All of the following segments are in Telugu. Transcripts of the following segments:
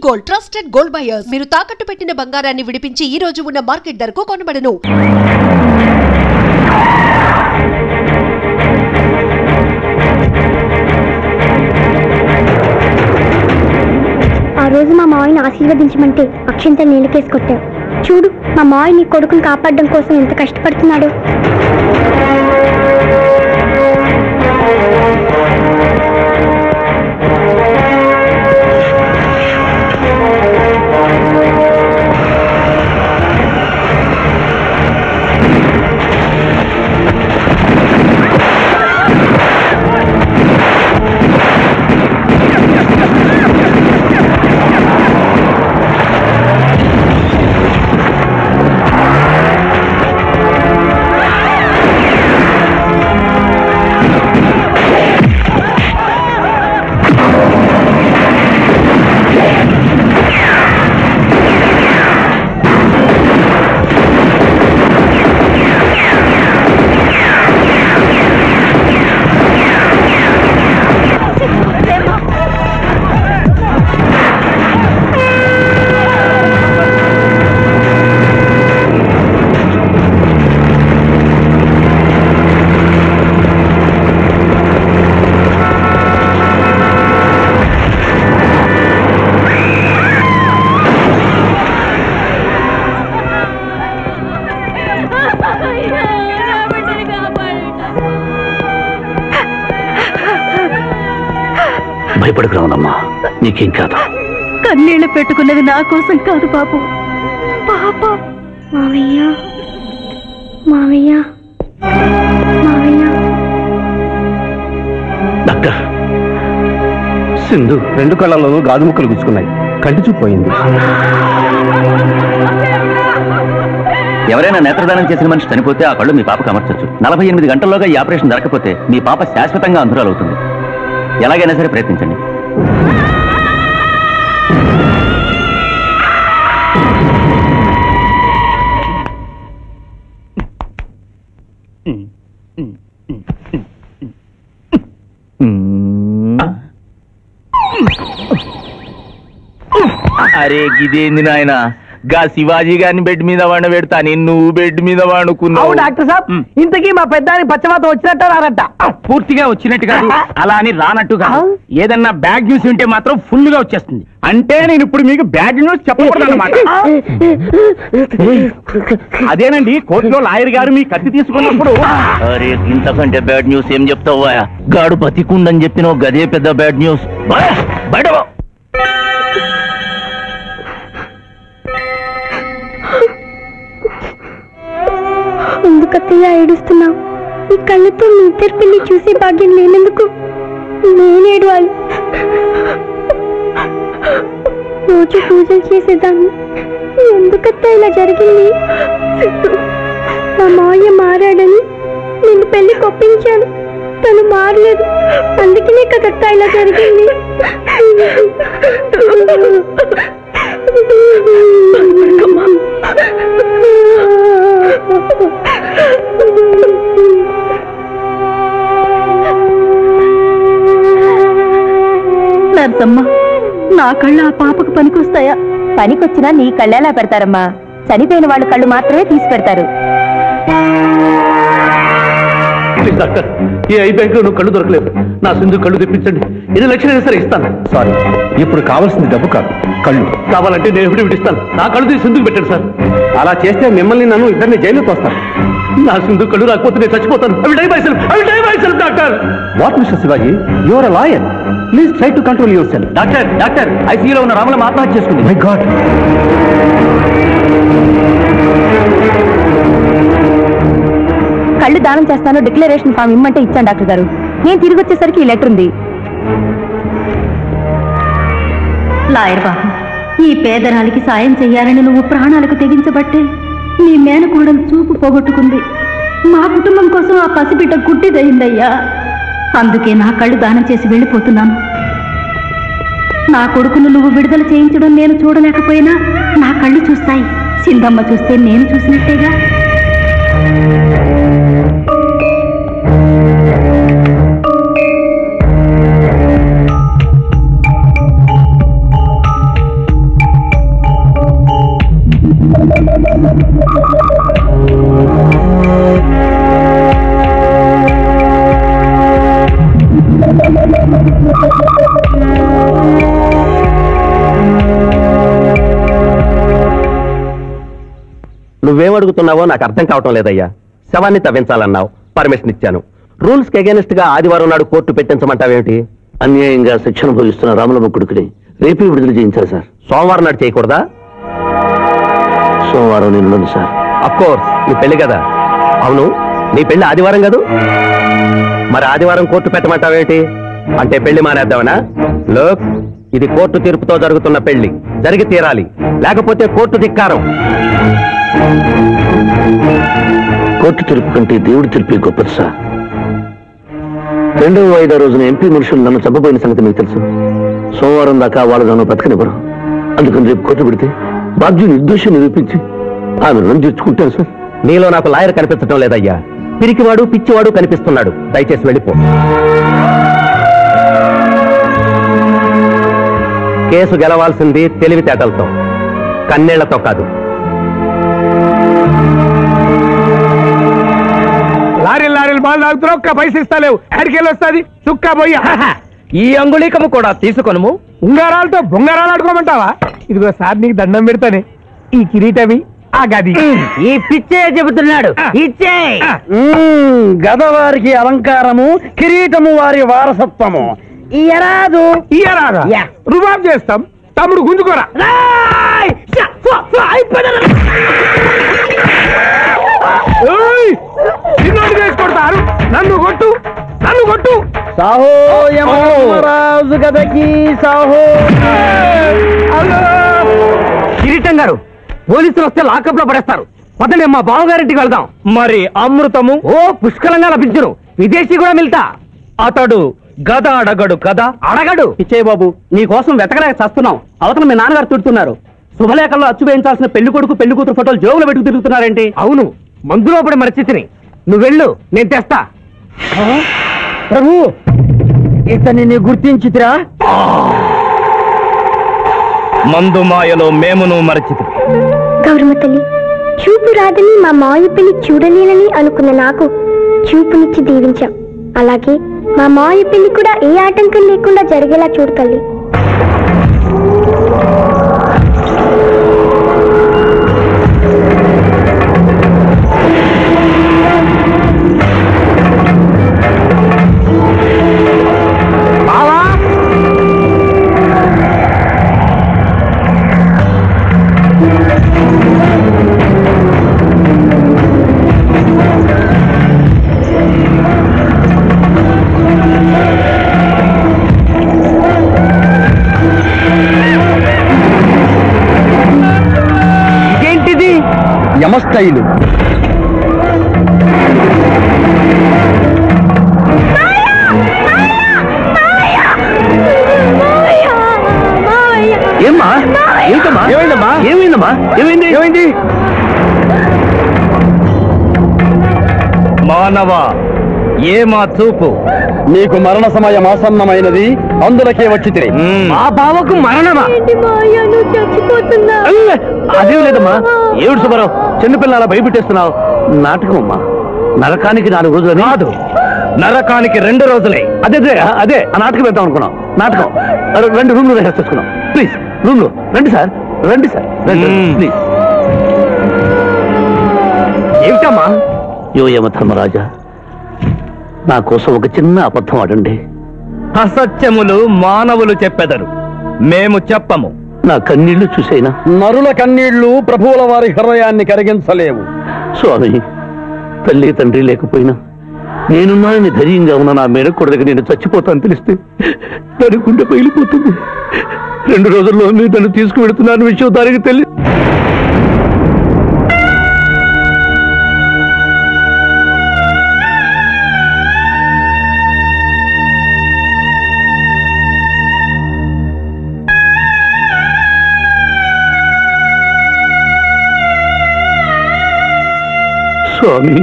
Gold, trusted gold buyers. మీరు తాకట్టు పెట్టిన బంగారాన్ని విడిపించి ఈ రోజు ఉన్న మార్కెట్ ధరకు కొనబడను. ఆ రోజు మా మావయ్యని ఆశీర్వదించమంటే అక్షంతలు నీళ్ళకేసి కొట్టావు. చూడు, మా మావయ్య నీ కొడుకుని కాపాడడం కోసం ఎంత కష్టపడుతున్నాడు. భయపడకు రావణమ్మా, నీకేం కాదు. కన్నీళ్లు పెట్టుకున్నది నా కోసం కాదు బాబు, పాప. మావయ్య, మావయ్య, మావయ్య. డాక్టర్, సింధు 2 కళ్ళలోనూ గాజు ముక్కలు గుచ్చుకున్నాయి, కంటి చూపోయింది. ఎవరైనా నేత్రదానం చేసిన మనిషి చనిపోతే ఆ కళ్ళు మీ పాపకు అమర్చొచ్చు. 48 గంటల్లోగా ఈ ఆపరేషన్ జరగకపోతే మీ పాప శాశ్వతంగా అంధురాలవుతుంది. ఎలాగైనా సరే ప్రయత్నించండి. అరే గిదేంది నాయన, గా శివాజీ గారిని బెడ్ మీద వండ పెడతా, నువ్వు బెడ్ మీద వండుకున్నావు. డాక్టర్ సాబ్, ఇంతకీ మా పెద్దానికి పచ్చవాత వచ్చినట్టు రారట. పూర్తిగా వచ్చినట్టు కాదు, అలా అని రానట్టు కాదు. ఏదన్నా బ్యాడ్ న్యూస్ ఉంటే మాత్రం ఫుల్ గా వచ్చేస్తుంది. అంటే నేను ఇప్పుడు మీకు బ్యాడ్ న్యూస్ చెప్పకూడదు అన్నమాట. అదేనండి, కోర్టులో లాయర్ గారు మీ కత్తి తీసుకున్నప్పుడు. అరే ఇంతకంటే బ్యాడ్ న్యూస్ ఏం చెప్తావా? గాడు బతికుండని చెప్పిన గదే పెద్ద బ్యాడ్ న్యూస్. బయట ఎందుకత్తయ్య ఏడుస్తున్నావు? ఈ కళ్ళతో మీ ఇద్దరు పిల్లి చూసే భాగ్యం లేనందుకు నేను ఏడవాలి. రోజు పూజలు చేసేదాన్ని, ఎందుకత్తయ్య ఇలా జరిగింది? మా మావయ్య మారాడని నేను పెళ్లి కొప్పించాను, తను మారలేదు. అందుకనే కదత్తా ఇలా జరిగింది. నర్సమ్మ, నా కళ్ళు ఆ పాపకు పనికొస్తాయా? పనికొచ్చినా నీ కళ్ళెలా పెడతారమ్మా? చనిపోయిన వాళ్ళు కళ్ళు మాత్రమే తీసి పెడతారు. డాక్టర్, ఈ ఐ బ్యాంక్ లో నువ్వు కళ్ళు దొరకలేదు. నా సింధు కళ్ళు తెప్పించండి. 8 లక్షలైనా సరే ఇస్తాను. సారీ, ఇప్పుడు కావాల్సింది డబ్బు కాదు, కళ్ళు. కావాలంటే నేను ఎప్పుడు ఇస్తాను. నా కళ్ళు తీసి సింధుకు పెట్టండి సార్. అలా చేస్తే మిమ్మల్ని నన్ను ఇద్దరిని జైలుకి వస్తాను. నా సింధు కళ్ళు రాకపోతే నేను చచ్చిపోతాను. Doctor. What mister Shivaji, you are a lawyer. Please try to control yourself. Doctor, ఐసీయూలో ఉన్న రామలమ్మ ఆత్మహత్య చేసుకుంది. My god. కళ్ళు దానం చేస్తాను డిక్లరేషన్ ఫామ్ ఇమ్మంటే ఇచ్చాను డాక్టర్ గారు. నేను తిరిగి వచ్చేసరికి ఈ లెటర్ ఉంది. లాయర్ బాబు, ఈ పేదరాలికి సాయం చెయ్యాలని నువ్వు ప్రాణాలకు తెగించబట్టే నీ మేనకోడలు చూపు పోగొట్టుకుంది. మా కుటుంబం కోసం ఆ పసిబిడ్డ గుడ్డిదయిందయ్యా. అందుకే నా కళ్ళు దానం చేసి వెళ్ళిపోతున్నాను. నా కొడుకును నువ్వు విడుదల చేయించడం నేను చూడలేకపోయినా నా కళ్ళు చూస్తాయి. సింధమ్మ చూస్తే నేను చూసినట్టేగా. నువ్వేమడుగుతున్నావో నాకు అర్థం కావటం లేదయ్యా. శవాన్ని తవ్వించాలన్నావు, పర్మిషన్ ఇచ్చాను. రూల్స్ కి అగేనిస్ట్ గా ఆదివారం నాడు కోర్టు పెట్టించమంటావేమిటి? అన్యాయంగా శిక్షణ భోగిస్తున్న రాములమ్మ కొడుకుని రేపే విడుదల చేయించాలి సార్. సోమవారం నాడు చేయకూడదా? సోమవారం నేను సార్. అఫ్కోర్స్ నీ పెళ్లి కదా. అవును, నీ పెళ్లి ఆదివారం కాదు, మరి ఆదివారం కోర్టు పెట్టమంటావేమిటి? అంటే పెళ్లి మానేద్దామనా? లోక్, ఇది కోర్టు తీర్పుతో జరుగుతున్న పెళ్లి, జరిగి తీరాలి, లేకపోతే కోర్టు ధిక్కారం. కోర్టు తీర్పు కంటే దేవుడి తీర్పే గొప్పది సార్. 2వ వాయిదా రోజున ఎంపీ మనుషులు నన్ను చంపబోయిన సంగతి మీకు తెలుసు. సోమవారం దాకా వాళ్ళు నన్ను బ్రతకనివ్వరు. అందుకని రేపు కోర్టు పెడితే బాధ్యుని నిర్దోషం నిరూపించి ఆమె నన్ను తెచ్చుకుంటాను సార్. నీలో నాకు లాయర్ కనిపించడం లేదయ్యా. పిరికివాడు పిచ్చివాడు కనిపిస్తున్నాడు. దయచేసి వెళ్ళిపో. కేసు గెలవాల్సింది తెలివితేటలతో, కన్నీళ్లతో కాదు. లారీలు లారీలు బాల్ తాగుతున్నావు, ఒక్క పైసలు ఇస్తలేవు. ఎక్కడికెళ్ళి వస్తుంది చుక్కా పోయి. ఈ అంగుళీకము కూడా తీసుకొను. ఉంగారాలతో బొంగారాలు ఆడుకోమంటావా? ఇదిగో సార్, నీకు దండం పెడతానే. ఈ కిరీటమి ఆ గది. ఈ పిచ్చే చెబుతున్నాడు. ఇచ్చే గదవారికి అలంకారము, కిరీటము వారి వారసత్వము. ఇయరాదు ఇయ్యరాదా? రుబాబ్ చేస్తాం. తమ్ముడు గుంజుకోరా. చిన్నోడు చేసి కొడతారు. నన్ను కొట్టు, నన్ను కొట్టు. సాహో యమరాజు గదకి సాహో. కిరీటం గారు, పోలీసులు వస్తే లాకప్ లో పడేస్తారు. పదండి, మా బావగారింటికి వెళ్దాం. మరి అమృతము? ఓ పుష్కలంగా లభించును. విదేశీ కూడా మిల్తా. అతడు గద అడగడు కదా? అడగడు. ఇచ్చయ్య బాబు, నీ కోసం వెతకలేక చస్తున్నాం. అవతల మీ నాన్నగారు తిడుతున్నారు. శుభలేఖల్లో అచ్చు వేయించాల్సిన పెళ్లి కొడుకు పెళ్లి కూతురు ఫోటోలు జోగులు పెట్టుకు తిరుగుతున్నారేంటి? అవును, మందులో పడి మరచితిని. నువ్వు వెళ్ళు, నేను తెస్తా. ప్రభు, ఇతన్ని నీ గుర్తించితిరా? మందు మాయలో మేమును మరచితి. గౌరమ్మ తల్లి, చూపు రాదని మా మావయ్య పెళ్లి చూడలేనని అనుకున్న నాకు చూపునిచ్చి దీవించాం. అలాగే మా మావయ్య పెళ్లి కూడా ఏ ఆటంకం లేకుండా జరిగేలా చూడు తల్లి. యమస్థైలు. ఏమ్మా? ఏంటమ్మా? ఏమైందమ్మా? ఏమైందమ్మా? ఏమైంది? ఏమైంది? మానవ, ఏ మా చూపు? నీకు మరణ సమయం ఆసన్నమైనది, అందులకే వచ్చి తిరిగి. మా బావకు మరణమా? అదేం లేదమ్మా. ఏమిటి సుబ్బారావు, చిన్నపిల్లల భయపెట్టేస్తున్నావు? నాటకం అమ్మా. నరకానికి 4 రోజులు కాదు, నరకానికి 2 రోజులే. అదే అదే ఆ నాటకం వేద్దాం అనుకున్నాం. నాటకం 2 రూమ్లు రిహార్స్ చేసుకున్నాం. ప్లీజ్ రూమ్ లో రండి సార్, రండి సార్, ప్లీజ్. ఏమిటమ్మా? యో యమ ధర్మరాజా, నా కోసం ఒక చిన్న అబద్ధం ఆడండి. అసత్యములు మానవులు చెప్పెదరు, మేము చెప్పము. నా కన్నీళ్లు చూసైనా. నరుల కన్నీళ్లు ప్రభువుల వారి హృదయాన్ని కరిగించలేవు. స్వామి, తల్లి తండ్రి లేకపోయినా నేనున్నానని ధైర్యంగా ఉన్న నా మేనకోడలికి నేను చచ్చిపోతాను తెలిస్తే దాని గుండె పగిలిపోతుంది. 2 రోజుల్లో మీరు నన్ను తీసుకువెడుతున్నాను విషయం దానికి తెలియదు. స్వామి,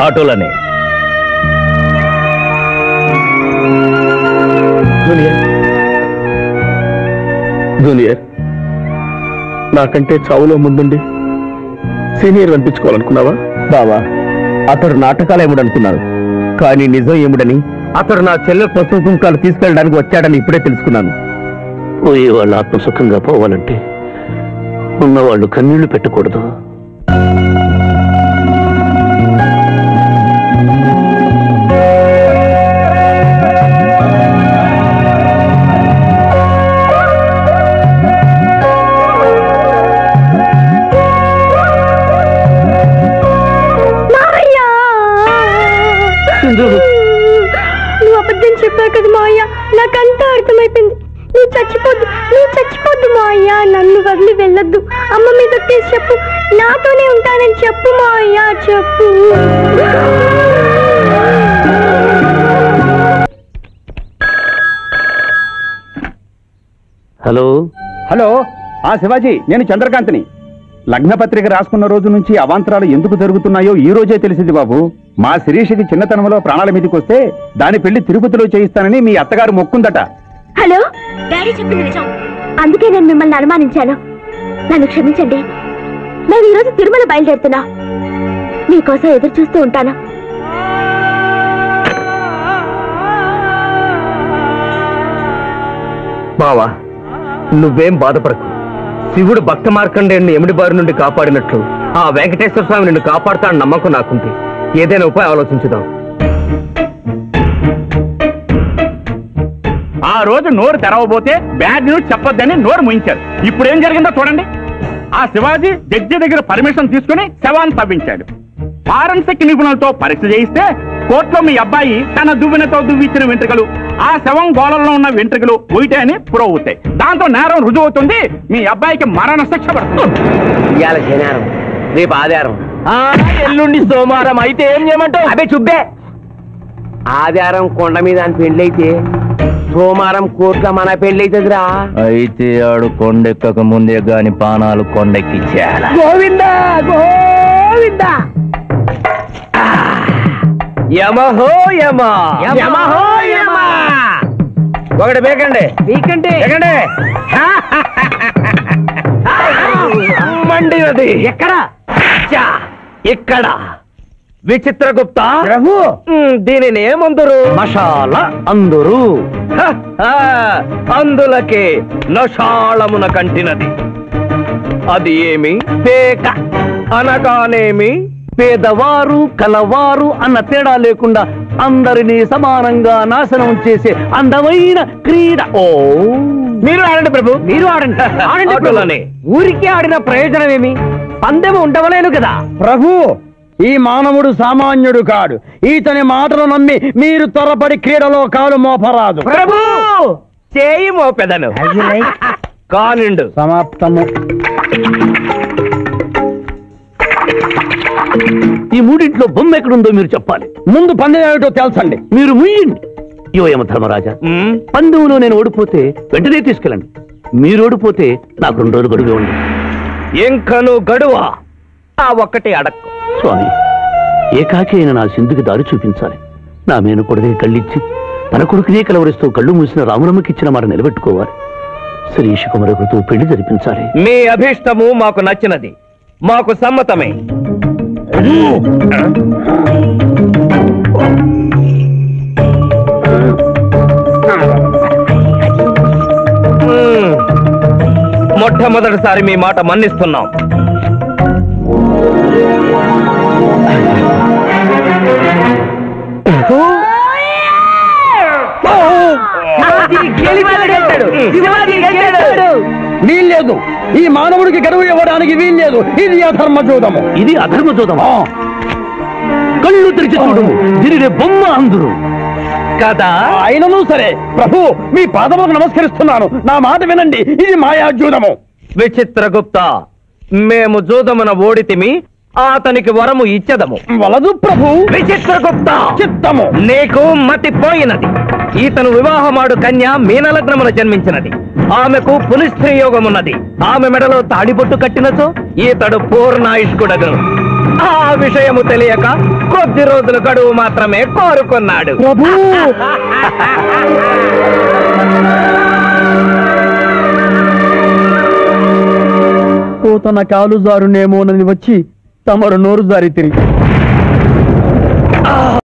అటులనే. జూనియర్, నాకంటే చావులో ముందుండి సీనియర్ అనిపించుకోవాలనుకున్నావా? బావా, అతడు నాటకాలు ఏముడనుకున్నారు, కానీ నిజం ఏముడని అతడు నా చెల్లె పసుపు కుంకాలు తీసుకెళ్ళడానికి వచ్చాడని ఇప్పుడే తెలుసుకున్నాను. పోయే వాళ్ళు ఆత్మసుఖంగా పోవాలంటే ఉన్నవాళ్ళు కన్నీళ్లు పెట్టకూడదు. నువ్వు అబద్ధం చెప్పావు కదా మావయ్య, నాకంతా అర్థమైపోయింది. నువ్వు చచ్చిపోద్దు మావయ్య. నన్ను వదిలి వెళ్ళొద్దు. అమ్మ మీద చెప్పు, నాతోనే ఉంటానని చెప్పు మావయ్య, చెప్పు. హలో హలో, శివాజీ, నేను చంద్రకాంత్ని. లగ్నపత్రిక రాసుకున్న రోజు నుంచి అవాంతరాలు ఎందుకు జరుగుతున్నాయో ఈ రోజే తెలిసింది బాబు. మా శిరీషకి చిన్నతనంలో ప్రాణాల మీదకి వస్తే దాని పెళ్లి తిరుపతిలో చేయిస్తానని మీ అత్తగారు మొక్కుందట. హలో, డాడీ చెప్పింది నిజం. అందుకే నేను మిమ్మల్ని అనుమానించాను. నన్ను క్షమించండి. నేను ఈరోజు తిరుమల బయలుదేరుతున్నా. మీకోసం ఎదురు చూస్తూ ఉంటాను. బావా, నువ్వేం బాధపడకు. శివుడు భక్త మార్కండేయుని ఎమిడి బారి నుండి కాపాడినట్లు ఆ వెంకటేశ్వర స్వామి నిన్ను కాపాడుతాడని నమ్మకం నాకుంది. ఏదైనా ఉపాయం ఆలోచించుదాం. ఆ రోజు నోరు తెరవబోతే బ్యాడ్ న్యూస్ చెప్పొద్దని నోరు ముయించారు. ఇప్పుడు ఏం జరిగిందో చూడండి. ఆ శివాజీ జడ్జి దగ్గర పర్మిషన్ తీసుకుని శవాన్ని తవ్వించాడు. ఫారెన్సిక్ నిపుణులతో పరీక్ష చేయిస్తే కోర్టులో మీ అబ్బాయి తన దువ్వెనతో దువ్విచ్చిన వెంట్రుకలు, ఆ శవం గోళంలో ఉన్న వెంట్రుకలు ఒకటే అని ప్రూవ్ అవుతాయి. దాంతో నేరం రుజువు అవుతుంది. మీ అబ్బాయికి మరణ శిక్ష పడుతుంది. ఇవాళ శనివారం, రేపు ఆదివారం, ఎల్లుండి సోమవారం. అయితే ఏం చేయమంటావు? అదే చుబ్బే. ఆదివారం కొండ మీద అని పెళ్ళైతే సోమవారం కోర్టులో మన పెళ్ళైతుందిరా. అయితే ఆడు కొండెక్కక ముందే గాని పానాలు కొండెక్కిచ్చేయాల. గోవిందా గోవిందా. యమహో యమ, యమహో యమ. ఒకటి బేకండి, బీకండి, బేకండి. మండినది ఎక్కడ? ఇక్కడ. విచిత్రగుప్త ప్రభు, దీనిని ఏమందరు? మషాల అందురు. అందులకే నషాళమున కంటినది. అది ఏమి? పేక అనగానేమి పేదవారు కలవారు అన్న తేడా లేకుండా అందరినీ సమానంగా నాశనం చేసే అందమైన క్రీడ. ఓ, మీరు ఆడండి ప్రభు, మీరు ఆడండి. ఆడండి. ఊరికే ఆడిన ప్రయోజనం ఏమి? పందెము ఉండవలేను కదా ప్రభు. ఈ మానవుడు సామాన్యుడు కాడు. ఈతని మాటలు నమ్మి మీరు త్వరపడి క్రీడలో కాలు మోపరాదు ప్రభు. చేయి మోపెదను. కానిండు. సమాప్తము. ఈ మూడింట్లో బొమ్మ ఎక్కడుందో మీరు చెప్పాలి. ముందు పందెం ఏమిటో తెలుసండి. మీరు ముయ్యండి. యోయమ ధర్మరాజా, పందెంలో నేను ఓడిపోతే వెంటనే తీసుకెళ్ళండి. మీరు ఓడిపోతే నాకు 2 రోజులు గడువే ఉంది. ఇంకను గడువా? ఆ ఒక్కటి అడక్కు స్వామి. ఏకాకి అయిన నా సింధుకి దారి చూపించాలి. నా మేను కొడుకుని కళ్ళిచ్చి తన కొడుకునే కలవరిస్తూ కళ్ళు మూసిన రామరమ్మకిచ్చిన మాట నిలబెట్టుకోవాలి. శిరీష కుమరకుతో పెళ్లి జరిపించాలి. మీ అభీష్టము మాకు నచ్చినది, మాకు సమ్మతమే. మొట్టమొదటిసారి మీ మాట మన్నిస్తున్నాం. వీల్లేదు. ఈ మానవుడికి గడువు ఇవ్వడానికి వీల్లేదు. ఇది అధర్మజోదము. ఇది అధర్మజోదమా? కళ్ళు తెరిచి చూడము, దీనిని బొమ్మ అందురు కదా. అయినను సరే ప్రభు, మీ పాదములకు నమస్కరిస్తున్నాను. నా మాట వినండి. ఇది మాయాజూదము. విచిత్రగుప్త, మేము జూదమున ఓడితిమి, అతనికి వరము ఇచ్చదము. వలదు ప్రభు. విచిత్రగుప్త, చిత్తము నీకు మతిపోయినది. ఈతను వివాహమాడు కన్య మీనలగ్నమున జన్మించినది. ఆమెకు పునిస్త్రీ యోగమున్నది. ఆమె మెడలో తాడిబొట్టు కట్టినచో ఈతడు పూర్ణాయుష్కుడగను. ఆ విషయము తెలియక కొద్ది రోజుల గడువు మాత్రమే కోరుకున్నాడు ప్రభు. తన కాలు జారునేమోనని వచ్చి తమరు నోరు జారి తిరిగి